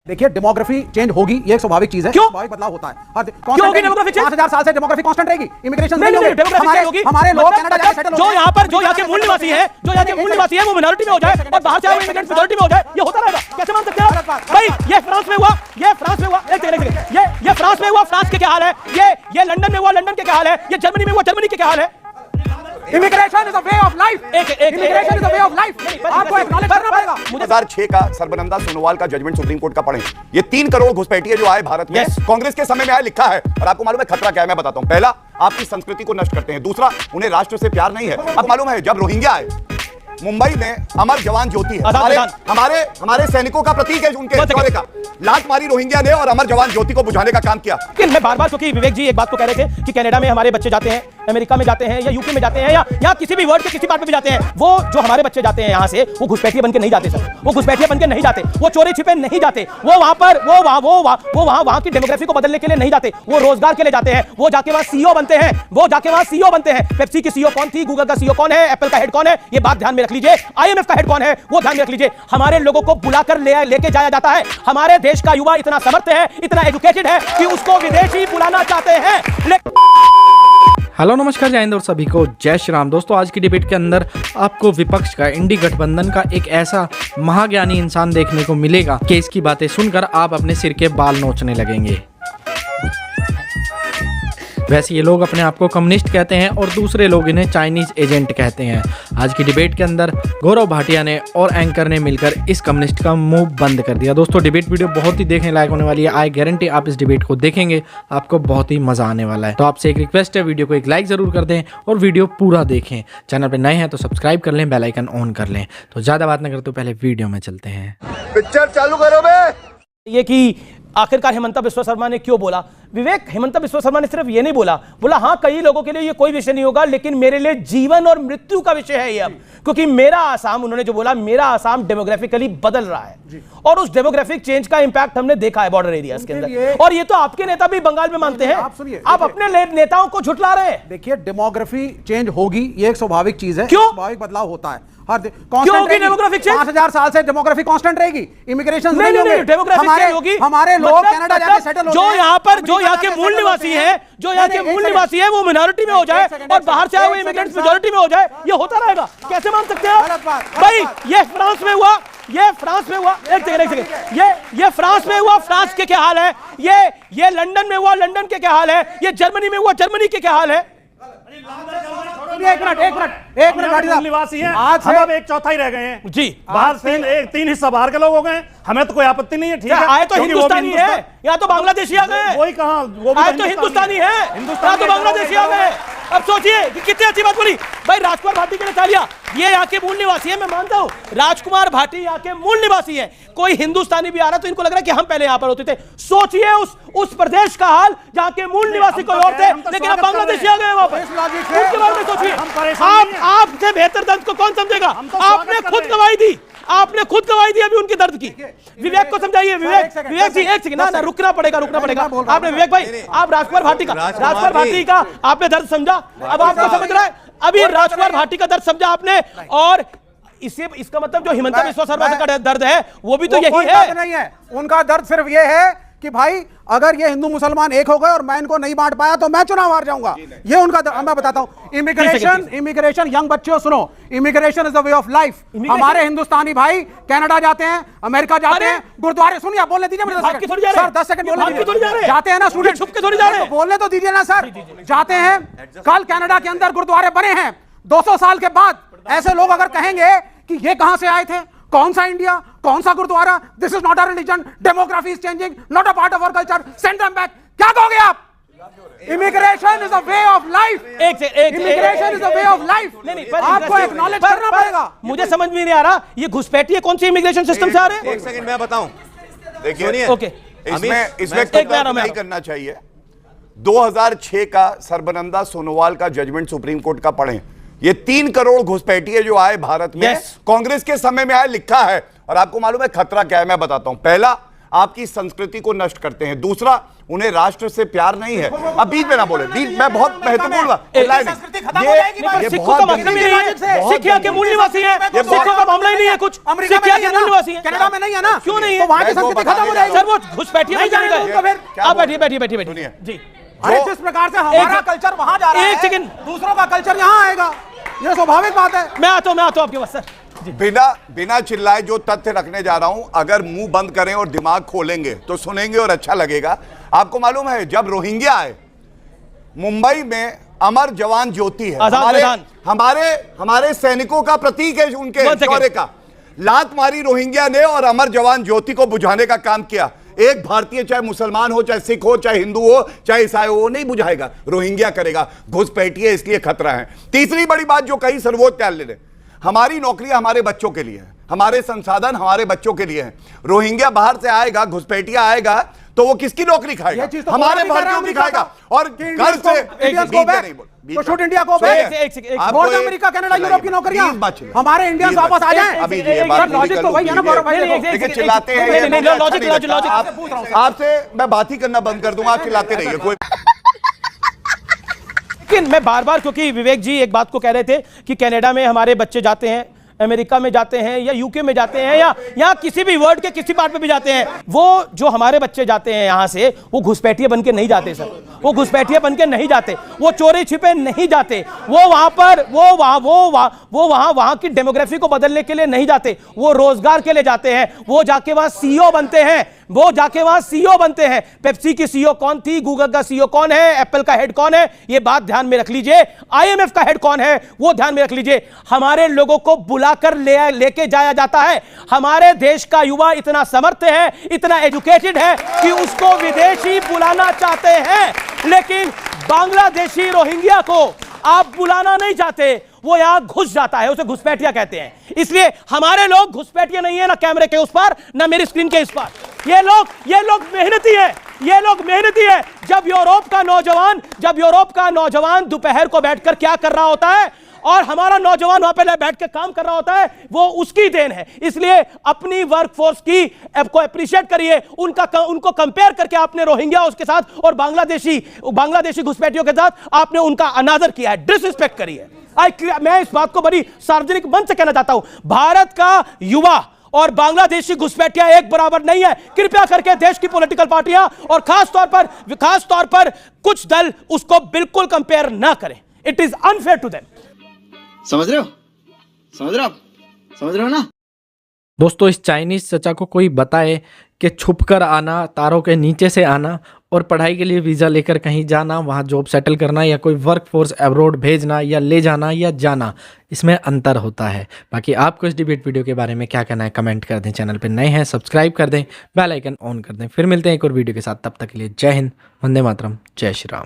देखिए demography change होगी, ये एक स्वाभाविक चीज है। क्यों? स्वाभाविक बदलाव होता है। क्यों होगी डेमोग्राफी चेंज? 5000 साल से डेमोग्राफी कांस्टेंट रहेगी। इमिग्रेशन नहीं डेमोग्राफी चेंज होगी। हमारे लोग कनाडा जाके सेटल हो जो यहाँ पर जो यहाँ के मूल निवासी है, जो यहाँ के मूल निवासी है वो मिनॉरिटी में हो जाए और बाहर से आए इमिग्रेंट मेजॉरिटी में हो जाए, ये होता रहेगा। कैसे मान सकते हैं भाई? ये फ्रांस में हुआ, ये फ्रांस में हुआ, एक सेकंड, ये फ्रांस में हुआ, फ्रांस के क्या हाल है? ये लंदन में हुआ, लंदन के क्या हाल है? ये जर्मनी में हुआ, जर्मनी के क्या हाल है? Immigration is a way of life. Immigration is a way of life. आपको एक्नॉलेज करना पड़ेगा। 2006 का सर्बानंद सोनोवाल का जजमेंट सुप्रीम कोर्ट का पढ़ें। ये 3 करोड़ घुसपैठिए जो आए भारत में, कांग्रेस के समय में आया, लिखा है। और आपको मालूम है खतरा क्या है? मैं बताता हूं। पहला, आपकी संस्कृति को नष्ट करते हैं। दूसरा, उन्हें राष्ट्र से प्यार नहीं है। आपको मालूम है जब रोहिंग्या आए मुंबई में, अमर जवान ज्योति है, हमारे सैनिकों का प्रतीक है उनके शौर्य का। लात मारी रोहिंग्या ने और अमर जवान ज्योति को बुझाने का काम किया। मैं बार-बार, क्योंकि विवेक जी एक बात तो कह रहे थे कि कनाडा में हमारे बच्चे जाते हैं, अमेरिका में जाते हैं या यूके में जाते हैं या किसी भी वर्ल्ड के किसी पार्ट में भी जाते हैं, वो जो हमारे बच्चे जाते हैं यहाँ से, वो घुसपैठिए बनके नहीं जाते सर। वो घुसपैठिए बनके नहीं जाते, वो चोरी छिपे नहीं जाते, वो वहां पर वहां की डेमोग्राफी को बदलने के लिए नहीं जाते, वो रोजगार के लिए जाते हैं। वो जाके वहां सीईओ बनते हैं, वो जाके वहां सीईओ बनते हैं। पेप्सी की सीईओ कौन थी? गूगल का सीईओ कौन है? एप्पल का हेड कौन है? ये बात ध्यान में रख लीजिए। IMF का हेड कौन है? वो ध्यान में रख लीजिए। हमारे लोगों को बुलाकर लेके जाया जाता है। हमारे देश का युवा इतना समर्थ है, इतना एजुकेटेड है कि उसको विदेशी बुलाना चाहते हैं। हेलो नमस्कार, जय हिंद और सभी को जय श्री राम। दोस्तों, आज की डिबेट के अंदर आपको विपक्ष का, इंडी गठबंधन का एक ऐसा महाज्ञानी इंसान देखने को मिलेगा कि इसकी बातें सुनकर आप अपने सिर के बाल नोचने लगेंगे। वैसे ये लोग अपने आप को कम्युनिस्ट कहते हैं और दूसरे लोग इन्हें चाइनीज एजेंट कहते हैं। आज की डिबेट के अंदर गौरव भाटिया ने और एंकर ने मिलकर इस कम्युनिस्ट का मुंह बंद कर दिया। दोस्तों, डिबेट वीडियो बहुत ही देखने लायक होने वाली है। आई गारंटी आप इस डिबेट को देखेंगे, आपको बहुत ही मजा आने वाला है। तो आपसे एक रिक्वेस्ट है, वीडियो को एक लाइक जरूर कर दें और वीडियो पूरा देखें। चैनल पर नए हैं तो सब्सक्राइब कर लें, बेल आइकन ऑन कर लें। तो ज्यादा बात न करते पहले वीडियो में चलते हैं। पिक्चर चालू करो बे। ये कि आखिरकार हेमंता बिस्वा शर्मा ने क्यों बोला? विवेक, हेमंता बिस्वा शर्मा ने सिर्फ ये नहीं बोला हाँ कई लोगों के लिए ये कोई विषय नहीं होगा, लेकिन मेरे लिए जीवन और मृत्यु का विषय है ये अब। क्योंकि मेरा आसाम, उन्होंने जो बोला, मेरा आसाम डेमोग्राफिकली बदल रहा है और उस डेमोग्राफिक चेंज का इंपैक्ट हमने देखा है बॉर्डर एरियाज के अंदर। और ये तो आपके नेता भी बंगाल में मानते हैं। आप अपने नेताओं को झुठला रहे हैं। देखिए डेमोग्राफी चेंज होगी, ये एक स्वाभाविक चीज है। क्यों? स्वाभाविक बदलाव होता है। क्यों होगी डेमोग्राफिक चेंज? 5000 साल से डेमोग्राफी कांस्टेंट रहेगी। इमिग्रेशन नहीं डेमोग्राफिक चेंज होगी। हमारे लोग कनाडा जाके सेटल हो, जो यहाँ के मूल निवासी है, जो यहाँ के मूल निवासी है, वो मिनॉरिटी में हो जाए और बाहर से आए हुए इमिग्रेंट्स मेजॉरिटी में हो जाए, ये होता रहेगा। कैसे मान सकते हैं भाई? ये फ्रांस में हुआ, ये फ्रांस में हुआ, एक सेकंड, ये फ्रांस में हुआ, फ्रांस के क्या हाल है? ये लंदन में हुआ, लंदन के क्या हाल है? ये जर्मनी में हुआ, जर्मनी के क्या हाल है? एक मिनट निवासी हैं, आज हम अब 1/4 रह गए हैं जी। बाहर तीन हिस्सा बाहर के लोग हो गए। हमें तो कोई आपत्ति नहीं है, ठीक है। आए तो हिंदुस्तानी है या तो बांग्लादेशी आ गए? वही कहा, वो आए तो हिंदुस्तानी है या तो बांग्लादेशी आ गए। अब सोचिए कि कितनी अच्छी बात बोली भाई। राजकुमार भाटी के लिए तालियां। ये यहाँ के मूल निवासी है, मैं मानता हूँ राजकुमार भाटी यहाँ के मूल निवासी है। कोई हिंदुस्तानी भी आ रहा तो इनको लग रहा है कि हम पहले यहाँ पर होते थे। सोचिए उस प्रदेश का हाल जहाँ के मूल निवासी कोई और थे, लेकिन अब बांग्लादेशी आ गए वापस। उसके बारे में सोचिए, आपसे बेहतर दर्द को कौन समझेगा? आपने खुद गवाही दी, आपने खुद गवाही दी अभी उनके दर्द की। विवेक को समझाइए। विवेक जी, एक सेकंड ना, रुकना पड़ेगा। आपने विवेक भाई, आप राजकुमार भाटी का आपने दर्द समझा, अब आपको समझ रहा है। अभी राजकुमार भाटी का दर्द समझा आपने, और इसका मतलब जो हिमंता बिस्वा शर्मा का दर्द है वो भी तो यही है। नहीं है, उनका दर्द सिर्फ ये है कि भाई अगर ये हिंदू मुसलमान एक हो गए और मैं इनको नहीं बांट पाया तो मैं चुनाव हार जाऊंगा। ये उनका मैं बताता हूं। इमिग्रेशन यंग बच्चों सुनो, immigration is the way of life. हमारे हिंदुस्तानी भाई कनाडा जाते हैं, अमेरिका जाते हैं, गुरुद्वारे, सुनिए बोलने दीजिए मुझे सर, 10 सेकंड बोलने दीजिए। जाते हैं ना स्टूडेंट, छुप के थोड़ी जा रहे हैं, बोलने तो दीजिए ना सर। जाते हैं, कल कनाडा के अंदर गुरुद्वारे बने हैं 200 साल के बाद। ऐसे लोग अगर कहेंगे कि ये कहां से आए थे, कौन सा इंडिया, कौन सा gurdwara, this is not a religion, demography is changing, not a part of our culture, send them back, क्या कहोगे आप? Immigration is a way of life. Immigration is a way of life. आपको एक्नॉलेज करना पड़ेगा। मुझे समझ में नहीं आ रहा ये घुसपैठिए कौन सी इमिग्रेशन सिस्टम से आ रहे हैं? एक सेकंड मैं बताऊं। देखिए, ओके, इसमें नहीं करना चाहिए। 2006 का सर्बानंद सोनोवाल का जजमेंट सुप्रीम कोर्ट का पढ़ें। ये 3 करोड़ घुसपैठिए जो आए भारत में, कांग्रेस के समय में आया, लिखा है। और आपको मालूम है खतरा क्या है? मैं बताता हूं। पहला, आपकी संस्कृति को नष्ट करते हैं, दूसरा उन्हें राष्ट्र से प्यार नहीं है। अब बीच में ना बोले, बीच में बहुत महत्वपूर्ण बात, संस्कृति खत्म हो जाएगी बस। सिखों का मतलब ही नहीं है, सिख यहाँ के मूल निवासी हैं, सिखों का मामला ही नहीं है कुछ, अमेरिका सिख यहाँ के मूल निवासी हैं, कनाडा में नहीं है ना, क्यों नहीं तो है? वहां की संस्कृति खत्म हो जाएगी सर वो घुसपैठिए नहीं जाने दो उनको फिर। आप बैठिए जी। अरे जिस प्रकार से हमारा कल्चर वहां जा रहा है, एक सेकंड, दूसरों का कल्चर यहाँ आएगा, ये स्वाभाविक बात है। मैं आता हूँ आपके पास सर। बिना चिल्लाए जो तथ्य रखने जा रहा हूं, अगर मुंह बंद करें और दिमाग खोलेंगे तो सुनेंगे और अच्छा लगेगा। आपको मालूम है जब रोहिंग्या आए मुंबई में, अमर जवान ज्योति है, हमारे सैनिकों का प्रतीक है, उनके शौर्य का। लात मारी रोहिंग्या ने और अमर जवान ज्योति को बुझाने का काम किया। एक भारतीय, चाहे मुसलमान हो, चाहे सिख हो, चाहे हिंदू हो, चाहे ईसाई हो, वो नहीं बुझाएगा, रोहिंग्या करेगा। घुसपैठिए इसलिए खतरा है। तीसरी बड़ी बात जो कही सर्वोच्च न्यायालय ने, हमारी नौकरियां हमारे बच्चों के लिए है, हमारे संसाधन हमारे बच्चों के लिए हैं। रोहिंग्या बाहर से आएगा, घुसपैठिया आएगा तो वो किसकी नौकरी खाएगा? तो हमारे भारतीयों की खाएगा। और घर से इंडिया को अमेरिका, कनाडा, यूरोप की नौकरियां हमारे इंडियंस वापस आ जाएं। अभी लॉजिक तो वही है ना गौरव भाई, देखिए चिल्लाते हैं, आपसे मैं बात ही करना बंद कर दूंगा, आप चिल्लाते रहिए। कोई लेकिन मैं बार-बार, क्योंकि विवेक जी एक बात को कह रहे थे कि कनाडा में हमारे बच्चे जाते हैं, अमेरिका में जाते हैं, या यूके में जाते हैं, या यहाँ किसी भी वर्ल्ड के किसी पार्ट में भी जाते हैं, वो जो हमारे बच्चे जाते हैं यहाँ से, वो घुसपैठिए बन के नहीं जाते सर, वो घुसपैठिए बन के नहीं जाते, वो चोरी छिपे नहीं जाते, वो वहां पर वो वहां की डेमोग्राफी को बदलने के लिए नहीं जाते, वो रोजगार के लिए जाते हैं, वो जाके वहां सीईओ बनते हैं, वो जाके वहां सीईओ बनते हैं। पेप्सी की सीईओ कौन थी, गूगल का सीईओ कौन है, एप्पल का हेड कौन है, ये बात ध्यान में रख लीजिए। आईएमएफ का हेड कौन है, वो ध्यान में रख लीजिए। हमारे लोगों को बुलाकर लेके जाया जाता है। हमारे देश का युवा इतना समर्थ है, इतना एजुकेटेड है कि उसको विदेशी बुलाना चाहते हैं, लेकिन बांग्लादेशी रोहिंग्या को आप बुलाना नहीं चाहते, वो यहां घुस जाता है, उसे घुसपैठिया कहते हैं। इसलिए हमारे लोग घुसपैठिया नहीं है, ना कैमरे के उस पार, ना मेरी स्क्रीन के इस पार। ये लोग मेहनती है, ये लोग मेहनती है। जब यूरोप का नौजवान दोपहर को बैठकर क्या कर रहा होता है और हमारा नौजवान वहां पे बैठ के काम कर रहा होता है, वो उसकी देन है। इसलिए अपनी वर्कफोर्स की को अप्रिशिएट करिए, उनको कंपेयर करके आपने रोहिंग्या उसके साथ और बांग्लादेशी घुसपैठियों के साथ आपने उनका अनादर किया है, डिसरिस्पेक्ट करिए। मैं इस बात को बड़ी सार्वजनिक मंच से कहना चाहता हूं, भारत का युवा और बांग्लादेशी घुसपैठिया एक बराबर नहीं है। कृपया करके देश की पॉलिटिकल पार्टियां और खास तौर पर कुछ दल उसको बिल्कुल कंपेयर ना करें। It is unfair to them. समझ रहे हो ना? दोस्तों, इस चाइनीज चचा को कोई बताए कि छुपकर आना, तारों के नीचे से आना और पढ़ाई के लिए वीज़ा लेकर कहीं जाना, वहाँ जॉब सेटल करना, या कोई वर्क फोर्स अब्रॉड भेजना, या ले जाना या जाना, इसमें अंतर होता है। बाकी आपको इस डिबेट वीडियो के बारे में क्या कहना है कमेंट कर दें। चैनल पर नए हैं सब्सक्राइब कर दें, बेल आइकन ऑन कर दें। फिर मिलते हैं एक और वीडियो के साथ, तब तक के लिए जय हिंद, वंदे मातरम, जय श्री राम।